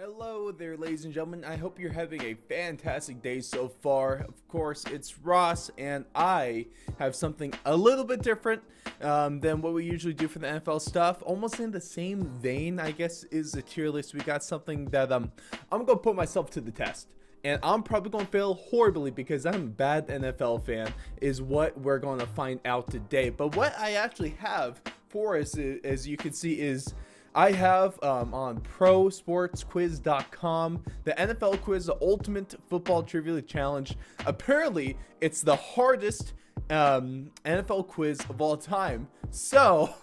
Hello there, ladies and gentlemen. I hope you're having a fantastic day so far. Of course, it's Ross, and I have something a little bit different than what we usually do for the NFL stuff. Almost in the same vein, I guess, is the tier list. We got something that I'm going to put myself to the test. And I'm probably going to fail horribly because I'm a bad NFL fan, is what we're going to find out today. But what I actually have for us, as you can see, is I have on prosportsquiz.com the NFL quiz, the ultimate football trivia challenge. Apparently, it's the hardest NFL quiz of all time. So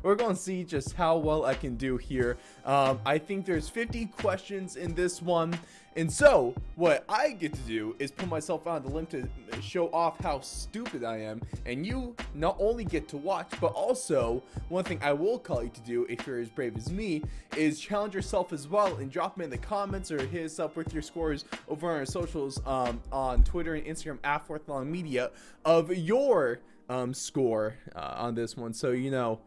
we're going to see just how well I can do here. I think there's 50 questions in this one. And so what I get to do is put myself on the limb to show off how stupid I am. And you not only get to watch, but also one thing I will call you to do if you're as brave as me is challenge yourself as well and drop them in the comments or hit us up with your scores over on our socials on Twitter and Instagram at Fourth Long Media of your score on this one. So, you know,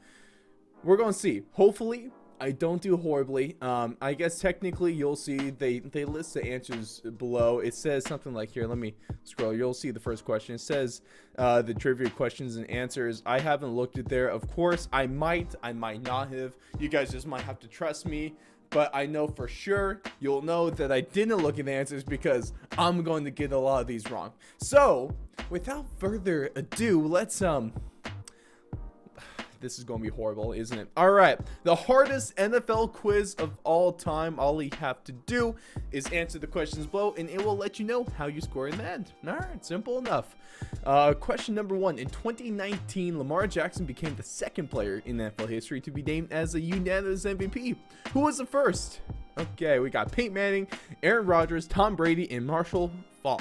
we're going to see. Hopefully, I don't do horribly. I guess technically you'll see they list the answers below. It says something like here. Let me scroll. You'll see the first question. It says the trivia questions and answers. I haven't looked at there. Of course, I might not have. You guys just might have to trust me. But I know for sure you'll know that I didn't look at the answers because I'm going to get a lot of these wrong. So without further ado, let's this is going to be horrible, isn't it? All right, the hardest NFL quiz of all time. All you have to do is answer the questions below, and it will let you know how you score in the end. All right, simple enough. Question number one. In 2019, Lamar Jackson became the second player in NFL history to be named as a unanimous MVP. Who was the first? Okay, we got Peyton Manning, Aaron Rodgers, Tom Brady, and Marshall Faulk.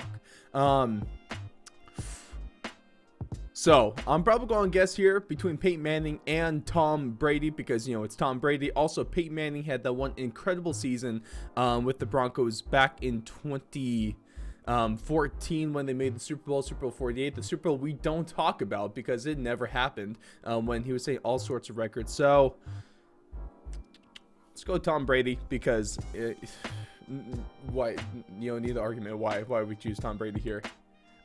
So I'm probably going to guess here between Peyton Manning and Tom Brady because, you know, it's Tom Brady. Also, Peyton Manning had that one incredible season with the Broncos back in 2014 when they made the Super Bowl 48, the Super Bowl we don't talk about because it never happened when he was saying all sorts of records. So let's go Tom Brady because why, you don't need the argument why we choose Tom Brady here.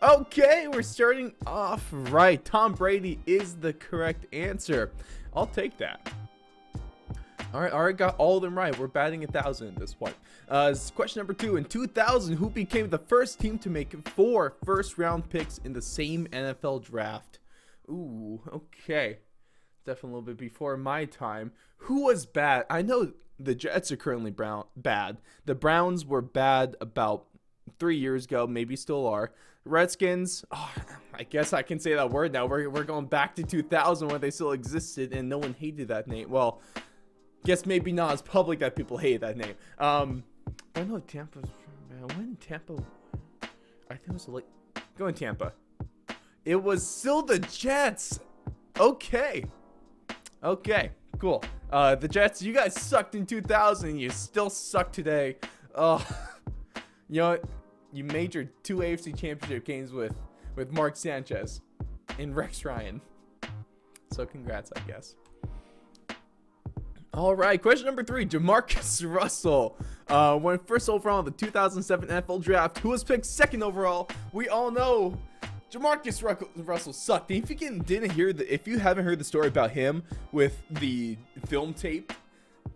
Okay, we're starting off right. Tom Brady is the correct answer. I'll take that. All right, got all of them right. We're batting 1,000 at this point. Question number two. In 2000, who became the first team to make 4 first-round picks in the same NFL draft? Ooh, okay. Definitely a little bit before my time. Who was bad? I know the Jets are currently bad. The Browns were bad about 3 years ago, maybe still are. Redskins, I guess I can say that word now. We're going back to 2000 when they still existed and no one hated that name. Well, guess maybe not as public that people hate that name. I know Tampa. When Tampa, I think it was late. Going Tampa. It was still the Jets. Okay, cool. The Jets, you guys sucked in 2000. You still suck today. You know what? You made your 2 AFC championship games with Mark Sanchez and Rex Ryan. So congrats, I guess. All right, question number 3. Jamarcus Russell went first overall in the 2007 NFL Draft. Who was picked second overall? We all know Jamarcus Russell sucked. If you haven't heard the story about him with the film tape,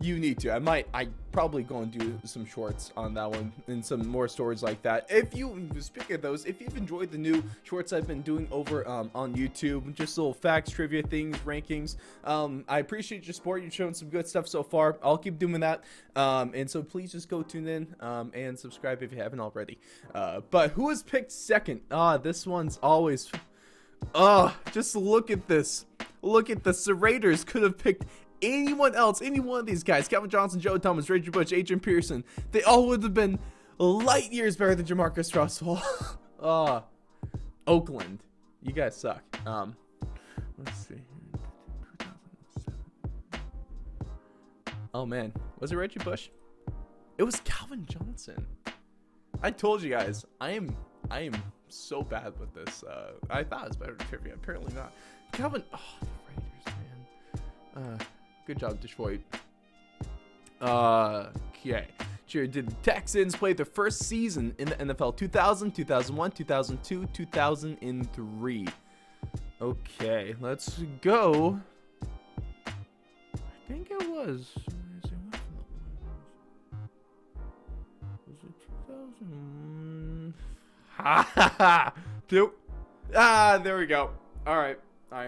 you need to. I probably going to do some shorts on that one and some more stories like that. Speaking of those, if you've enjoyed the new shorts I've been doing over on YouTube, just little facts, trivia things, rankings, I appreciate your support. You've shown some good stuff so far. I'll keep doing that. And so please just go tune in and subscribe if you haven't already. But who was picked second? This one's always... just look at this. Look at this. The Raiders could have picked anyone else, any one of these guys, Calvin Johnson, Joe Thomas, Reggie Bush, Adrian Pearson, they all would have been light years better than Jamarcus Russell. Oakland, you guys suck. Let's see. Oh man, was it Reggie Bush? It was Calvin Johnson. I told you guys, I am so bad with this. I thought it was better than trivia, apparently not. Calvin, the Raiders, man. Good job, Detroit. Okay. which year did the Texans play their first season in the NFL? 2000, 2001, 2002, 2003. Okay, let's go. I think it was. Was it 2000? Ha ha ha! Two. There we go. All right,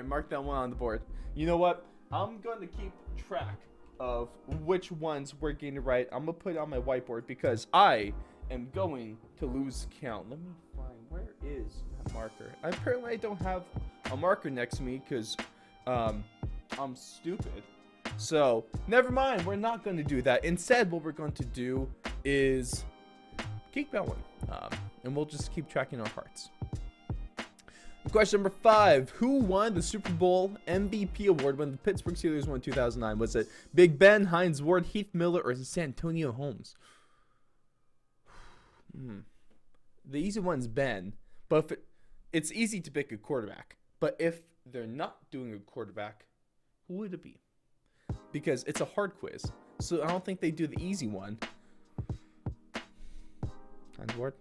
mark that one on the board. You know what? I'm going to keep track of which ones we're getting right. I'm gonna put it on my whiteboard because I am going to lose count. Let me find, where is that marker? Apparently I don't have a marker next to me because I'm stupid. So never mind, we're not going to do that. Instead, what we're going to do is keep going, and we'll just keep tracking our hearts. Question number 5. Who won the Super Bowl MVP award when the Pittsburgh Steelers won 2009? Was it Big Ben, Hines Ward, Heath Miller, or Santonio Holmes? The easy one's Ben, but it's easy to pick a quarterback. But if they're not doing a quarterback, who would it be? Because it's a hard quiz, so I don't think they do the easy one. Hines Ward.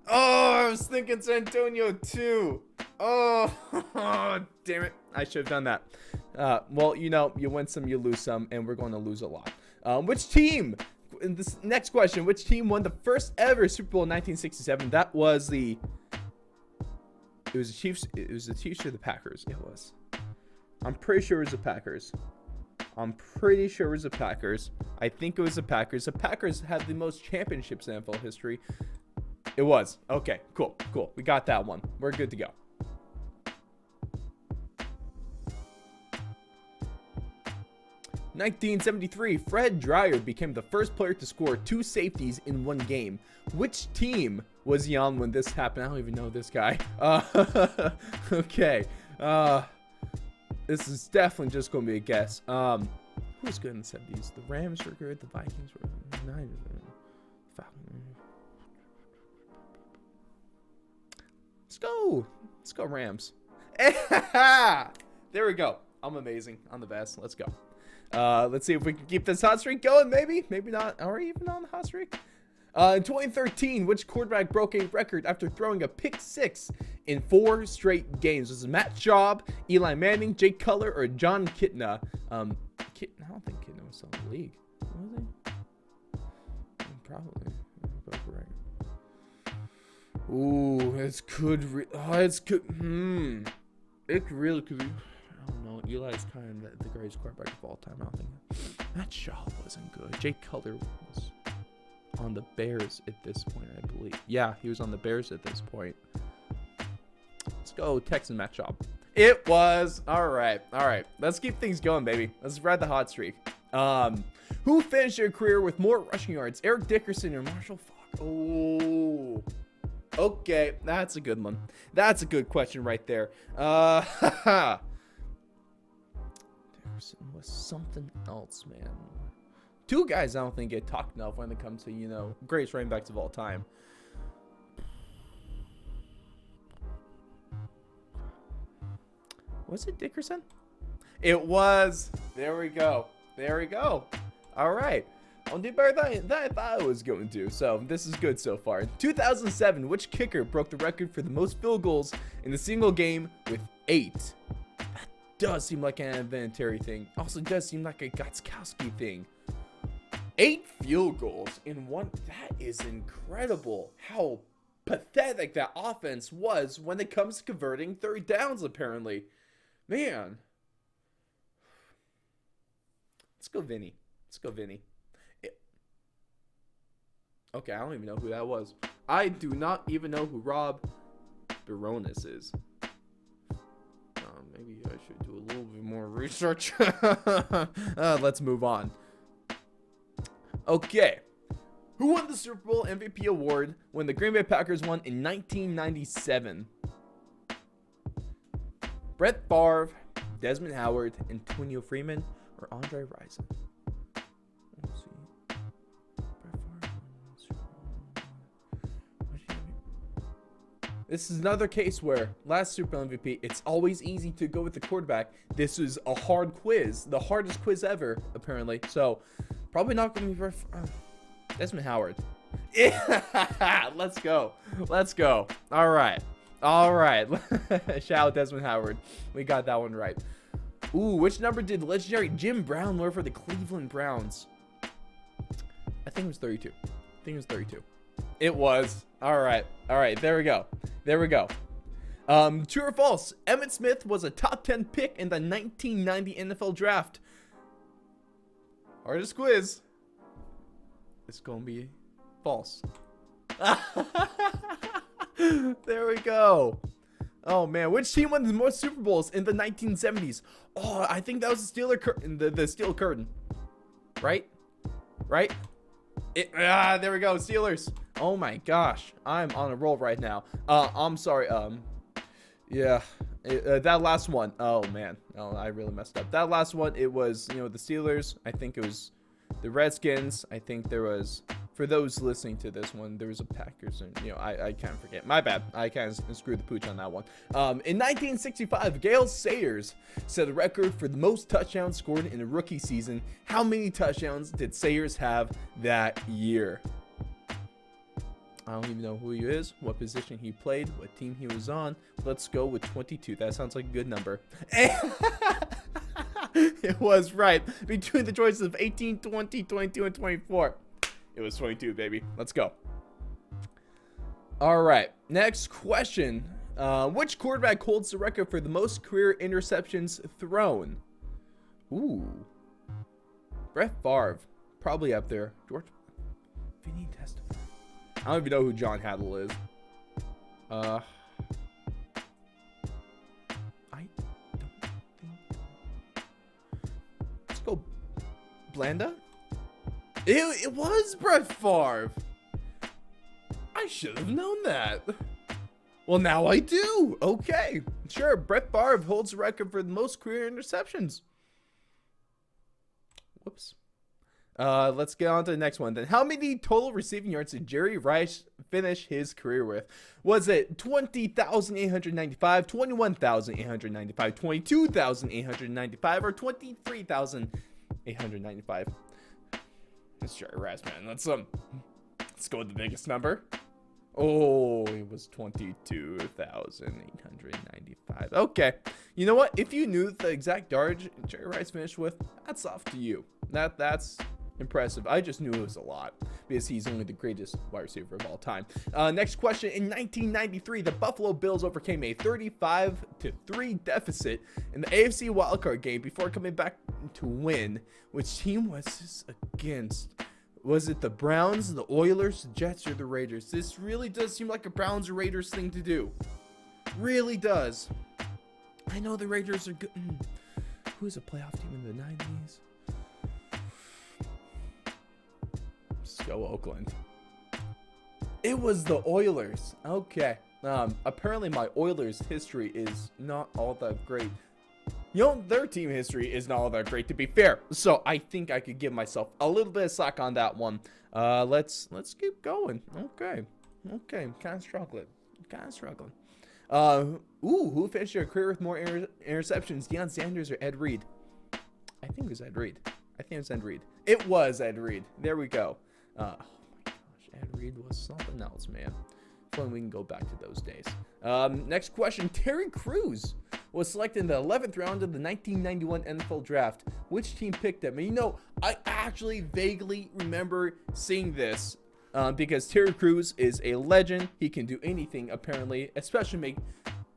Oh, I was thinking Santonio too. Oh, damn it. I should have done that. Well, you know, you win some, you lose some, and we're going to lose a lot. Which team, in this next question, which team won the first ever Super Bowl in 1967? That was it was the Chiefs. It was the Chiefs or the Packers. It was. I'm pretty sure it was the Packers. I think it was the Packers. The Packers have the most championships in NFL history. It was. Okay, cool. We got that one. We're good to go. In 1973, Fred Dryer became the first player to score 2 safeties in one game. Which team was he on when this happened? I don't even know this guy. Okay. This is definitely just going to be a guess. Who was good in the 70s? The Rams were good. The Vikings were good. Let's go Rams. There we go. I'm amazing. I'm the best. Let's go. Let's see if we can keep this hot streak going. Maybe not. Are we even on the hot streak? In 2013, which quarterback broke a record after throwing a pick 6 in 4 straight games? Was it Matt Schaub, Eli Manning, Jake Cutler, or John Kitna? I don't think Kitna was still in the league. Was he? Probably. Right. Ooh, it's good. It really could be. I don't know. Eli's kind of the greatest quarterback of all time. I don't think Matt Schaub wasn't good. Jake Cutler was on the Bears at this point, I believe. Yeah, he was on the Bears at this point. Let's go Texan Matt Schaub. It was. All right. Let's keep things going, baby. Let's ride the hot streak. Who finished their career with more rushing yards, Eric Dickerson or Marshall Faulk? Oh. Okay, that's a good one. That's a good question right there. Dickerson was something else, man. 2 guys I don't think get talked enough when it comes to, you know, greatest running backs of all time. Was it Dickerson? It was. There we go. All right. I'll do better than I thought I was going to. So this is good so far. In 2007, which kicker broke the record for the most field goals in a single game with 8? That does seem like an inventory thing. Also does seem like a Gostkowski thing. 8 field goals in one. That is incredible. How pathetic that offense was when it comes to converting 3rd downs, apparently. Man. Let's go Vinny. Okay, I don't even know who that was. I do not even know who Rob Baronis is. Maybe I should do a little bit more research. Let's move on. Okay. Who won the Super Bowl MVP award when the Green Bay Packers won in 1997? Brett Favre, Desmond Howard, Antonio Freeman, or Andre Rison? Let's see. This is another case where last Super Bowl MVP, it's always easy to go with the quarterback. This is a hard quiz, the hardest quiz ever, apparently. So, probably not going to be very. Desmond Howard. Yeah, let's go. Let's go. All right. All right. Shout out Desmond Howard. We got that one right. Ooh, which number did legendary Jim Brown wear for the Cleveland Browns? I think it was 32. I think it was 32. It was. All right. All right. There we go. There we go. True or false? Emmitt Smith was a top 10 pick in the 1990 NFL draft. Hardest quiz. It's going to be false. There we go. Oh man, which team won the most Super Bowls in the 1970s? Oh, I think that was the Steel Curtain. Right? Right? There we go, Steelers. Oh my gosh, I'm on a roll right now. I'm sorry. Yeah, that last one. Oh man, oh, I really messed up. That last one, it was, the Steelers. I think it was the Redskins. I think there was, for those listening to this one, there was a Packers, and I can't forget. My bad. I kind of screwed the pooch on that one. In 1965, Gale Sayers set a record for the most touchdowns scored in a rookie season. How many touchdowns did Sayers have that year? I don't even know who he is, what position he played, what team he was on. Let's go with 22. That sounds like a good number. It was right. Between the choices of 18, 20, 22, and 24. It was 22, baby. Let's go. All right. Next question. Which quarterback holds the record for the most career interceptions thrown? Ooh. Brett Favre. Probably up there. George. Vinny Testaverde. I don't even know who John Hadl is. I don't think. Let's go. Blanda? It was Brett Favre. I should have known that. Well, now I do. Okay. Sure, Brett Favre holds the record for the most career interceptions. Whoops. Let's get on to the next one then. How many total receiving yards did Jerry Rice finish his career with? Was it 20,895, 21,895, 22,895, or 23,895? It's Jerry Rice, man. Let's go with the biggest number. Oh, it was 22,895. Okay. You know what? If you knew the exact yardage Jerry Rice finished with, that's off to you. That's impressive. I just knew it was a lot because he's only the greatest wide receiver of all time. Next question. In 1993, the Buffalo Bills overcame a 35-3 deficit in the AFC wildcard game before coming back to win. Which team was this against? Was it the Browns, the Oilers, the Jets, or the Raiders? This really does seem like a Browns or Raiders thing to do. Really does. I know the Raiders are good. Who's a playoff team in the 90s? Let's go Oakland. It was the Oilers. Okay. Apparently my Oilers history is not all that great. Their team history is not all that great, to be fair. So I think I could give myself a little bit of slack on that one. Let's keep going. Okay. I'm kind of struggling. Who finished their career with more interceptions, Deion Sanders or Ed Reed? I think it was Ed Reed. It was Ed Reed. There we go. Oh my gosh, Ed Reed was something else, man. If only we can go back to those days. Next question. Terry Crews was selected in the 11th round of the 1991 NFL Draft. Which team picked him? And I actually vaguely remember seeing this because Terry Crews is a legend. He can do anything, apparently, especially make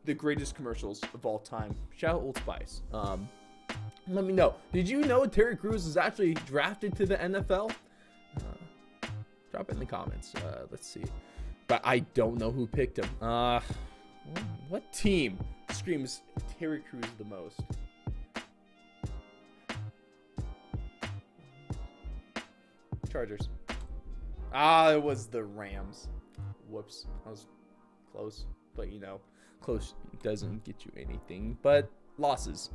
the greatest commercials of all time. Shout out Old Spice. Let me know. Did you know Terry Crews was actually drafted to the NFL? Drop it in the comments. Let's see. But I don't know who picked him. What team screams Terry Crews the most? Chargers. It was the Rams. Whoops. I was close. But close doesn't get you anything but losses.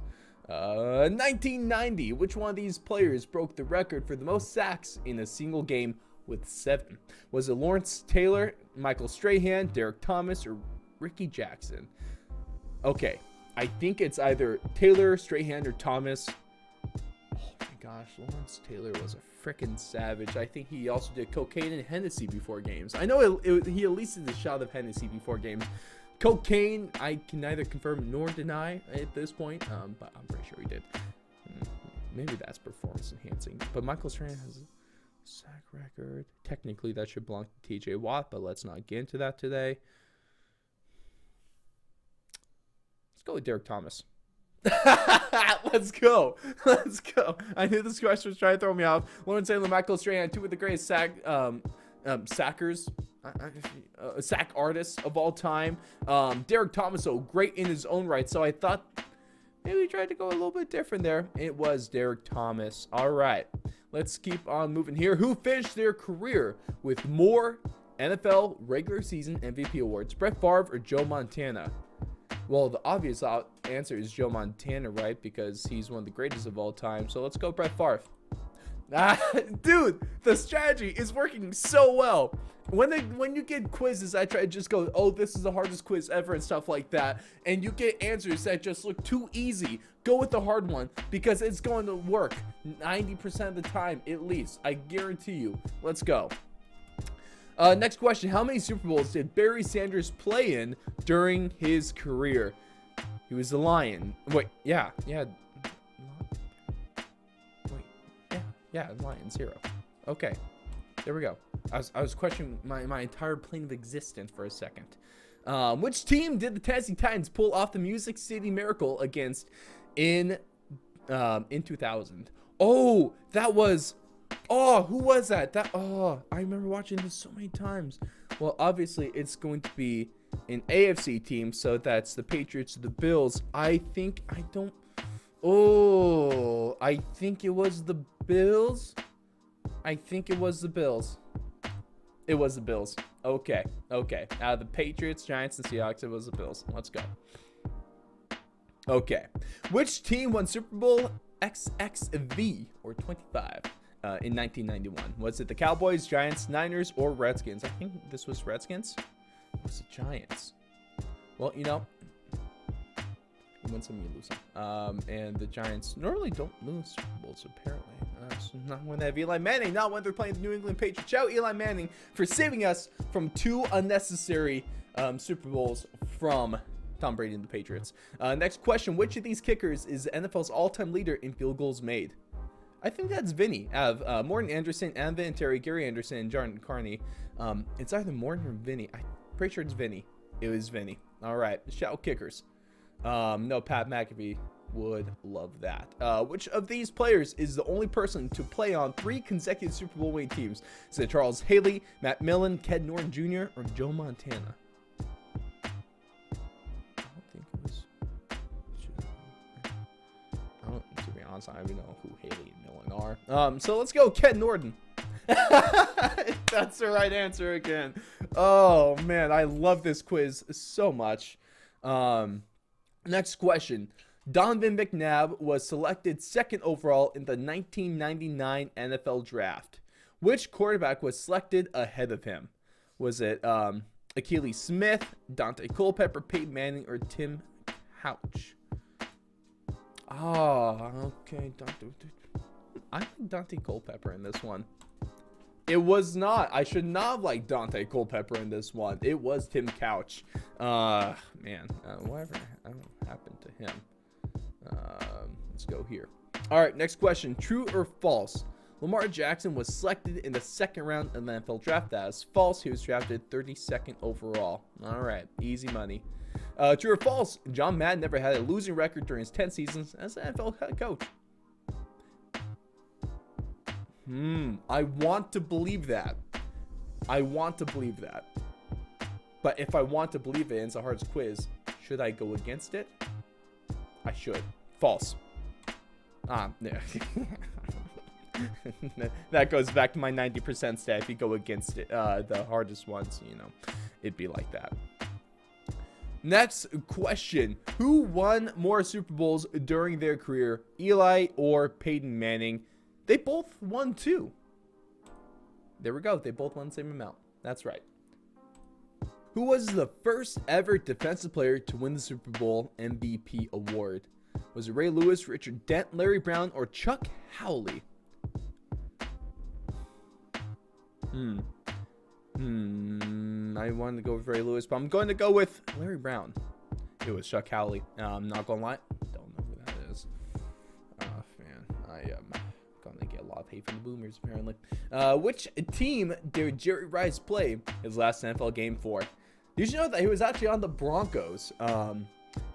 1990. Which one of these players broke the record for the most sacks in a single game with 7? Was it Lawrence Taylor, Michael Strahan, Derek Thomas, or Ricky Jackson? Okay, I think it's either Taylor, Strahan, or Thomas. Oh my gosh, Lawrence Taylor was a freaking savage. I think he also did cocaine and Hennessy before games. I know he at least did a shot of Hennessy before games. Cocaine, I can neither confirm nor deny at this point, but I'm pretty sure he did. Maybe that's performance enhancing. But Michael Strahan has a sack record. Technically, that should belong to TJ Watt, but let's not get into that today. Let's go with Derek Thomas. Let's go. Let's go. I knew this question was trying to throw me off. Lawrence Taylor, Michael Strahan, two of the greatest sack artists of all time. Derek Thomas, though, great in his own right. So I thought maybe we tried to go a little bit different there. It was Derek Thomas. All right. Let's keep on moving here. Who finished their career with more NFL regular season MVP awards? Brett Favre or Joe Montana? Well, the obvious answer is Joe Montana, right? Because he's one of the greatest of all time. So let's go Brett Favre. Dude, the strategy is working so well. When you get quizzes, I try to just go, oh, this is the hardest quiz ever and stuff like that. And you get answers that just look too easy. Go with the hard one because it's going to work 90% of the time, at least. I guarantee you. Let's go. Next question. How many Super Bowls did Barry Sanders play in during his career? He was the Lion. Wait, yeah. Lion, 0. Okay, there we go. I was questioning my entire plane of existence for a second. Which team did the Tennessee Titans pull off the Music City Miracle against in 2000? Oh, that was... Oh, who was that? I remember watching this so many times. Well, obviously, it's going to be an AFC team, so that's the Patriots or the Bills. I think it was the Bills. It was the Bills. Okay. Out of the Patriots, Giants, and Seahawks, it was the Bills. Let's go. Okay. Which team won Super Bowl XXV or 25? In 1991. Was it the Cowboys, Giants, Niners, or Redskins? I think this was Redskins. It was the Giants. Well, you win some, you lose some. And the Giants normally don't lose Super Bowls, apparently. Not when they have Eli Manning, not when they're playing the New England Patriots. Shout Eli Manning for saving us from 2 unnecessary Super Bowls from Tom Brady and the Patriots. Next question. Which of these kickers is the NFL's all-time leader in field goals made? I think that's Vinny. I have Morton Anderson, Adam Vinatieri, Gary Anderson, and John Carney. It's either Morton or Vinny. I'm pretty sure it's Vinny. It was Vinny. All right. Shout kickers. No, Pat McAfee would love that. Which of these players is the only person to play on 3 consecutive Super Bowl winning teams? Is it Charles Haley, Matt Millen, Ken Norton Jr., or Joe Montana? To be honest, I don't even know who Haley and Millen are. So let's go Ken Norton. That's the right answer again. Oh man, I love this quiz so much. Next question. Donovan McNabb was selected 2nd overall in the 1999 NFL Draft. Which quarterback was selected ahead of him? Was it Akili Smith, Dante Culpepper, Peyton Manning, or Tim Couch? Oh, okay. I like Dante Culpepper in this one. It was not. I should not have liked Dante Culpepper in this one. It was Tim Couch. Man, whatever happened to him? Let's go here. All right, next question. True or false? Lamar Jackson was selected in the 2nd round of the NFL draft. That is false. He was drafted 32nd overall. All right, easy money. True or false? John Madden never had a losing record during his 10 seasons as an NFL head coach. I want to believe that. But if I want to believe it, and it's a hard quiz, should I go against it? I should. False. Yeah. That goes back to my 90% stat. If you go against it, the hardest ones, it'd be like that. Next question. Who won more Super Bowls during their career, Eli or Peyton Manning? They both won 2. There we go. They both won the same amount. That's right. Who was the first ever defensive player to win the Super Bowl MVP award? Was it Ray Lewis, Richard Dent, Larry Brown, or Chuck Howley? I wanted to go with Ray Lewis, but I'm going to go with Larry Brown. It was Chuck Howley. I'm not going to lie. Don't know who that is. Man, I am going to get a lot of hate from the boomers, apparently. Which team did Jerry Rice play his last NFL game for? Did you know that he was actually on the Broncos?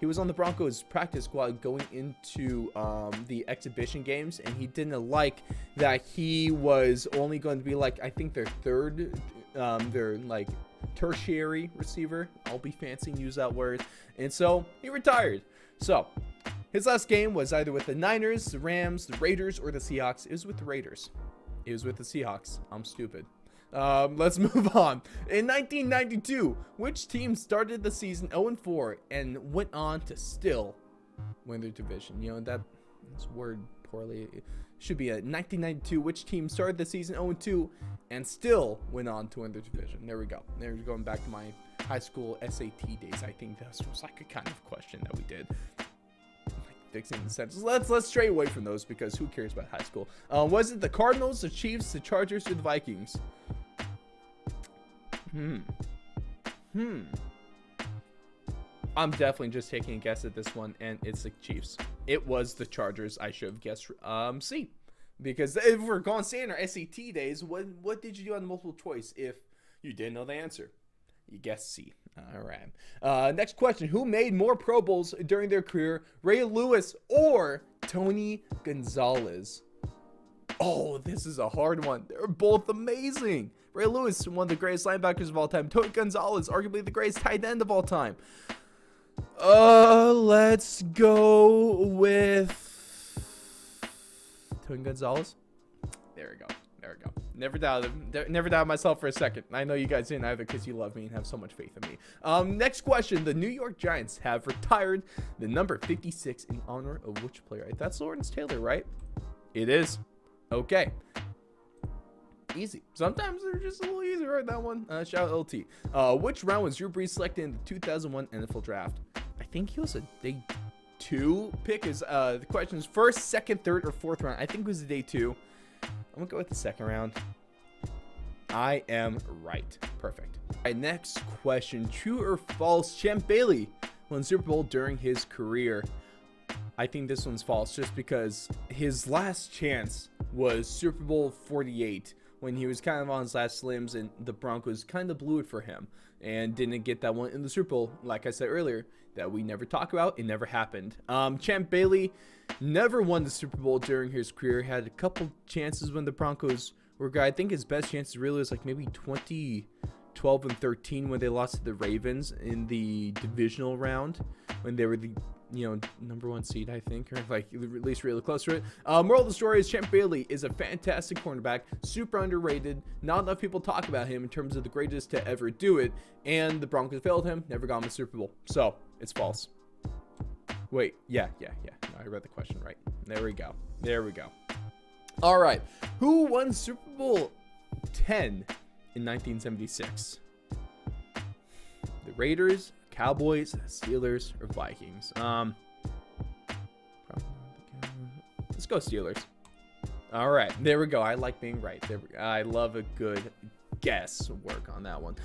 He was on the Broncos practice squad going into the exhibition games, and he didn't like that he was only going to be like, I think their tertiary receiver. I'll be fancy and use that word. And so he retired. So his last game was either with the Niners, the Rams, the Raiders, or the Seahawks. It was with the Raiders. It was with the Seahawks. I'm stupid. Let's move on. In 1992, which team started the season 0-4 and went on to still win their division? You know, that's word poorly. It should be a 1992, which team started the season 0-2 and still went on to win their division? There we go. There's going back to my high school SAT days. I think that was like a kind of question that we did. Fixing the sentences. Let's stray away from those because who cares about high school? Was it the Cardinals, the Chiefs, the Chargers, or the Vikings? I'm definitely just taking a guess at this one, and it's the Chiefs. It was the Chargers. I should have guessed C, because if we're going to say in our SAT days, what did you do on multiple choice if you didn't know the answer? You guessed C. All right. Next question. Who made more Pro Bowls during their career, Ray Lewis or Tony Gonzalez? Oh, this is a hard one. They're both amazing. Ray Lewis, one of the greatest linebackers of all time. Tony Gonzalez, arguably the greatest tight end of all time. Let's go with Tony Gonzalez. There we go. Never doubted myself for a second. I know you guys didn't either because you love me and have so much faith in me. Next question. The New York Giants have retired the number 56 in honor of which player? That's Lawrence Taylor, right? It is. Okay. Easy. Sometimes they're just a little easier right that one. Shout out LT. Which round was Drew Brees selected in the 2001 NFL Draft? I think he was a day 2 pick. The question is first, second, third, or fourth round. I think it was a day 2. I'm gonna go with the second round. I am right. Perfect. All right, next question. True or false? Champ Bailey won Super Bowl during his career. I think this one's false just because his last chance was Super Bowl 48 when he was kind of on his last limbs and the Broncos kind of blew it for him and didn't get that one in the Super Bowl. Like I said earlier, that we never talk about. It never happened. Champ Bailey never won the Super Bowl during his career. Had a couple chances when the Broncos were good. I think his best chances really was like maybe 2012 and 13 when they lost to the Ravens in the divisional round when they were the number 1 seed, I think, or like at least really close to it. Moral of the story is Champ Bailey is a fantastic cornerback, super underrated. Not enough people talk about him in terms of the greatest to ever do it, and the Broncos failed him, never got him a Super Bowl. So it's false. Wait, yeah. No, I read the question right. There we go. All right. Who won Super Bowl 10 in 1976? The Raiders, Cowboys, Steelers, or Vikings? Let's go Steelers. All right, there we go. I like being right. I love a good guess work on that one.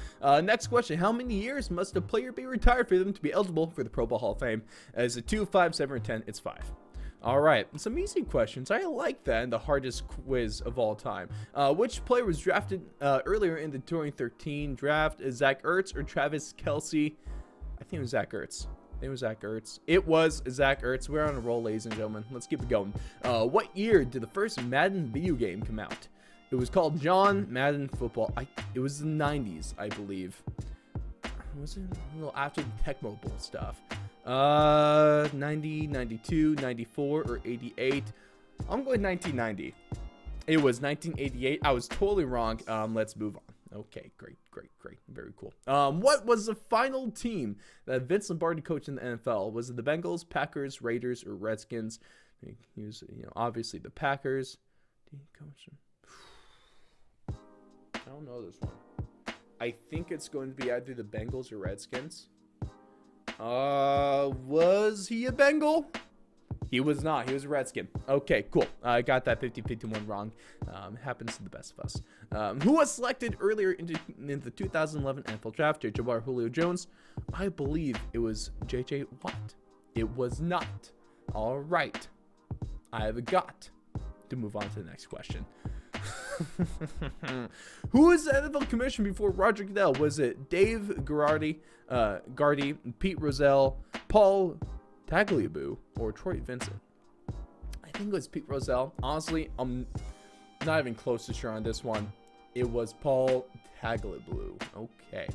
Next question. How many years must a player be retired for them to be eligible for the Pro Bowl Hall of Fame? Is it 2, 5, 7, or 10? It's 5. All right, some easy questions. I like that, and the hardest quiz of all time. Which player was drafted earlier in the 2013 draft? Zach Ertz or Travis Kelce? I think it was Zach Ertz. It was Zach Ertz. We're on a roll, ladies and gentlemen. Let's keep it going. What year did the first Madden video game come out? It was called John Madden Football. It was the 90s, I believe. Was it a little after the Tecmo Bowl stuff? 90, 92, 94, or 88? I'm going 1990. It was 1988. I was totally wrong. Let's move on. Okay, great. Very cool. What was the final team that Vince Lombardi coached in the NFL? Was it the Bengals, Packers, Raiders, or Redskins? He was, obviously the Packers. I don't know this one. I think it's going to be either the Bengals or Redskins. Was he a Bengal? He was not. He was a Redskin. Okay, cool. I got that 50-51 wrong. Happens to the best of us. Who was selected earlier in the 2011 NFL Draft? J.J. Watt, Julio Jones? I believe it was J.J. Watt. It was not. All right. I have got to move on to the next question. Who was the NFL commissioner before Roger Goodell? Was it Dave Gardy, Pete Rozelle, Paul Tagliabue, or Troy Vincent? I think it was Pete Rozelle. Honestly, I'm not even close to sure on this one. It was Paul Tagliabue. Okay.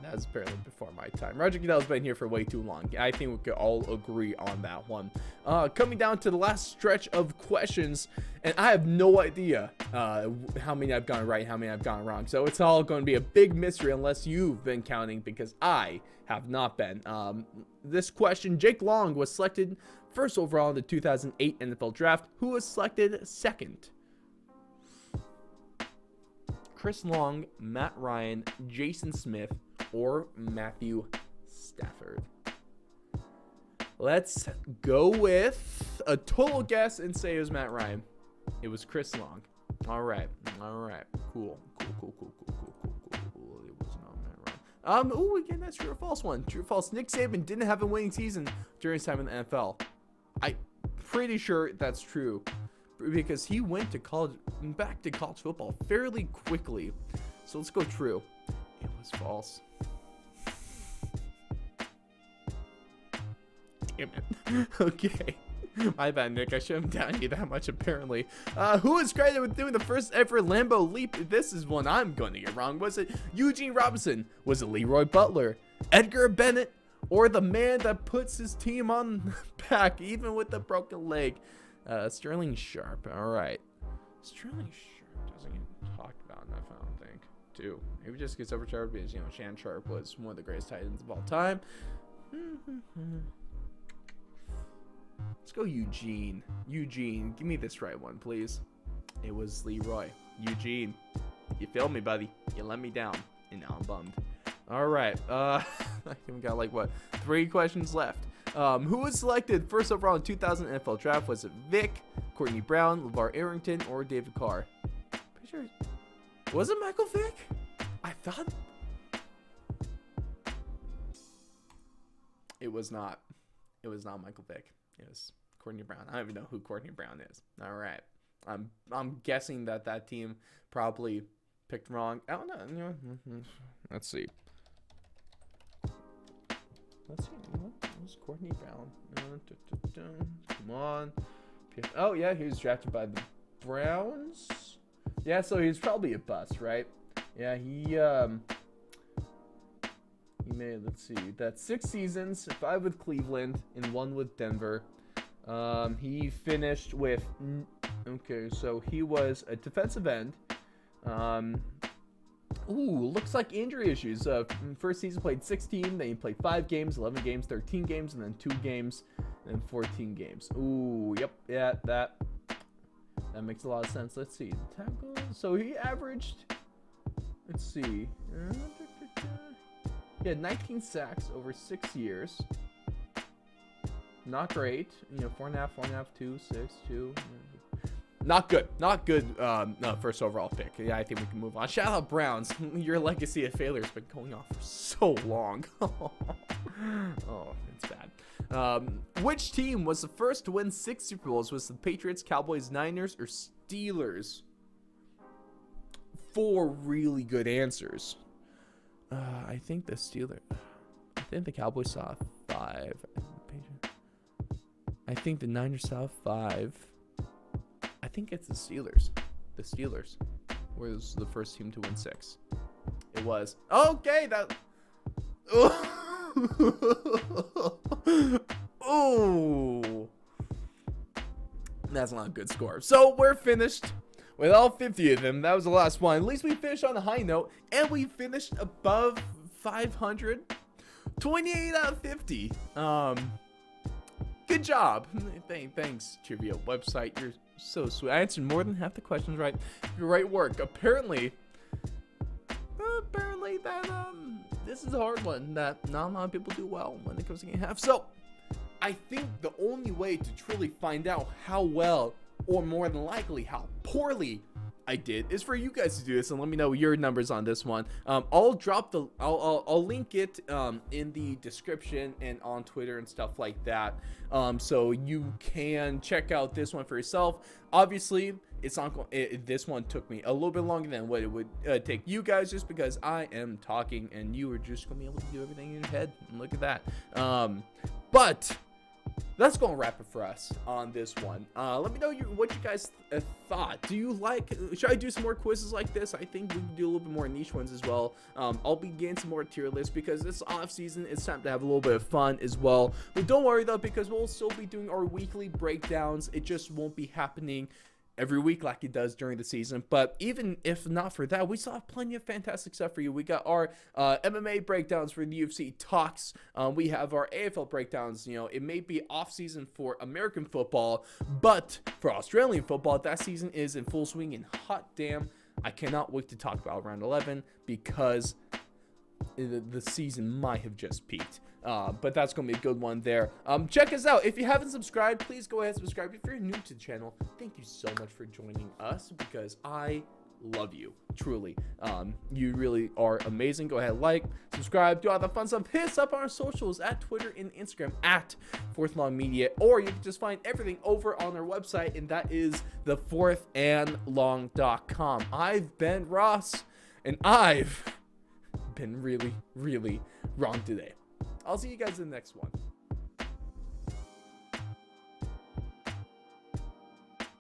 That's apparently before my time. Roger Goodell's been here for way too long. I think we could all agree on that one. Coming down to the last stretch of questions, and I have no idea how many I've gotten right, how many I've gotten wrong. So it's all going to be a big mystery unless you've been counting, because I have not been. This question, Jake Long was selected first overall in the 2008 NFL Draft. Who was selected second? Chris Long, Matt Ryan, Jason Smith, or Matthew Stafford? Let's go with a total guess and say it was Matt Ryan. It was Chris Long. All right. Cool. It was not Matt Ryan. Oh, again, that's true or false one. True or false. Nick Saban didn't have a winning season during his time in the NFL. I'm pretty sure that's true, because he went to back to college football fairly quickly. So let's go true. It was false. Damn it. Okay. My bad, Nick. I shouldn't have down you that much, apparently. Who is credited with doing the first ever Lambeau leap? This is one I'm going to get wrong. Was it Eugene Robinson? Was it Leroy Butler? Edgar Bennett? Or the man that puts his team on back, even with a broken leg? Sterling Sharp. All right. Sterling Sharp doesn't get talked about enough, I don't think. Too. Maybe just gets overshadowed because, Shan Sharp was one of the greatest tight ends of all time. Let's go Eugene. Eugene, give me this right one, please. It was Leroy. Eugene. You failed me, buddy. You let me down. And now I'm bummed. All right. I think we got 3 questions left. Who was selected first overall in 2000 NFL Draft? Was it Vic, Courtney Brown, LeVar Arrington, or David Carr? Pretty sure. Was it Michael Vick? I thought. It was not. It was not Michael Vick. It was Courtney Brown. I don't even know who Courtney Brown is. All right. I'm guessing that team probably picked wrong. I don't know. Let's see. Who's Courtney Brown? Come on. Oh, yeah, he was drafted by the Browns. Yeah, so he's probably a bust, right? Yeah, he made, let's see, that's 6 seasons, 5 with Cleveland and 1 with Denver. He finished with, okay, so he was a defensive end. Looks like injury issues. First season played 16, then he played 5 games, 11 games, 13 games, and then 2 games, and then 14 games. Yeah, that makes a lot of sense. Let's see, tackle. So he averaged, let's see, he had 19 sacks over 6 years. Not great. 4.5, 2, 6, 2. Not good. First overall pick. Yeah, I think we can move on. Shout out Browns. Your legacy of failure has been going on for so long. Oh, it's bad. Which team was the first to win 6 Super Bowls? Was the Patriots, Cowboys, Niners, or Steelers? 4 really good answers. I think the Steelers. I think the Cowboys saw 5. I think the Niners saw 5. I think it's the Steelers. The Steelers was the first team to win 6. It was. Okay, that. Oh. That's not a good score. So we're finished with all 50 of them. That was the last one. At least we finished on a high note, and we finished above 500. 28 out of 50. Good job. Thanks, Trivia website. You're so sweet. I answered more than half the questions right. Great work. Apparently that this is a hard one that not a lot of people do well when it comes to game half. So I think the only way to truly find out how well, or more than likely how poorly I did, is for you guys to do this and let me know your numbers on this one. I'll link it in the description and on Twitter and stuff like that, so you can check out this one for yourself. Obviously, it's not this one took me a little bit longer than what it would take you guys, just because I am talking and you are just gonna be able to do everything in your head. And look at that. But that's gonna wrap it for us on this one. Let me know what you guys thought. Do you like, should I do some more quizzes like this? I think we can do a little bit more niche ones as well. I'll be getting some more tier lists because this off season, it's time to have a little bit of fun as well. But don't worry though, because we'll still be doing our weekly breakdowns. It just won't be happening every week like it does during the season. But even if not for that, we still have plenty of fantastic stuff for you. We got our MMA breakdowns for the UFC talks. We have our AFL breakdowns. You know, it may be off season for American football, but for Australian football, that season is in full swing, and hot damn, I cannot wait to talk about round 11 because the season might have just peaked. But that's gonna be a good one there. Check us out. If you haven't subscribed, please go ahead and subscribe. If you're new to the channel, thank you so much for joining us, because I love you, truly. You really are amazing. Go ahead, like, subscribe, do all the fun stuff. Hit us up on our socials at Twitter and Instagram at Fourth Long Media, or you can just find everything over on our website, and that is thefourthandlong.com. I've been Ross, and I've been really, really wrong today. I'll see you guys in the next one.